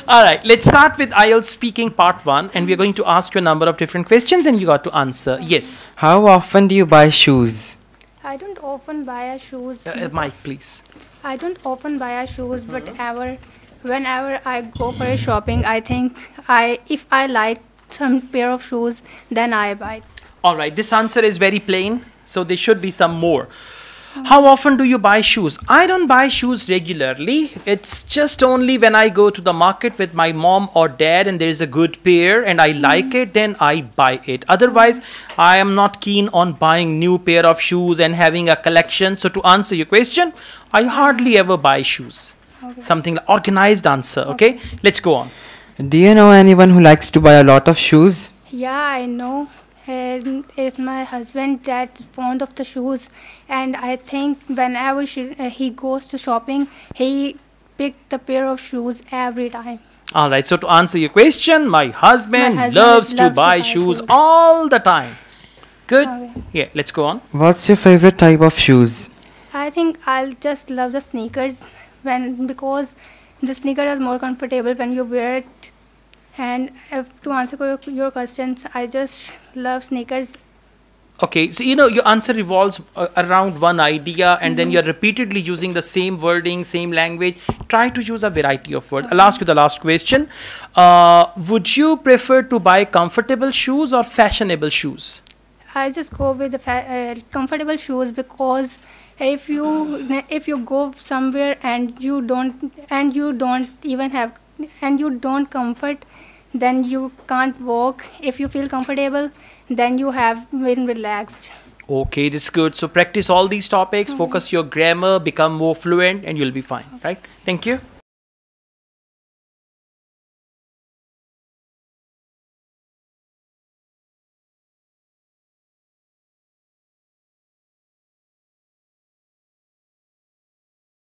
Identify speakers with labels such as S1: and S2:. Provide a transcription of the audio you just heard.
S1: All right, let's start with IELTS speaking part 1, and we're going to ask you a number of different questions and you got to answer. Yes.
S2: How often do you buy shoes?
S3: I don't often buy a shoes.
S1: Mike, please.
S3: I don't often buy a shoes, but whenever I go for a shopping, I think if I like some pair of shoes, then I buy it.
S1: All right, this answer is very plain, so there should be some more. How often do you buy shoes? I don't buy shoes regularly. It's just only when I go to the market with my mom or dad and there is a good pair and I like it, then I buy it. Otherwise, I am not keen on buying new pair of shoes and having a collection. So to answer your question, I hardly ever buy shoes.
S3: Okay.
S1: Something like organized answer, okay? Let's go on.
S2: Do you know anyone who likes to buy a lot of shoes?
S3: Yeah, I know. And it's my husband that's fond of the shoes, and I think whenever he goes to shopping, he picks the pair of shoes every time.
S1: All right, so to answer your question, my husband loves
S3: loves
S1: to
S3: to
S1: buy
S3: buy
S1: shoes
S3: shoes.
S1: all the time. Good?
S3: Okay.
S1: Yeah, let's go on.
S2: What's your favorite type of shoes?
S3: I think I'll just love the sneakers because the sneakers are more comfortable when you wear it. And to answer your questions, I just love sneakers.
S1: Okay, so your answer revolves around one idea and then you're repeatedly using the same wording, same language. Try to use a variety of words. I'll ask you the last question. Would you prefer to buy comfortable shoes or fashionable shoes?
S3: I just go with the comfortable shoes because if you go somewhere and you don't comfort, then you can't walk. If you feel comfortable, then you have been relaxed.
S1: Okay, this is good. So practice all these topics, focus your grammar, become more fluent and you'll be fine, right? Thank you.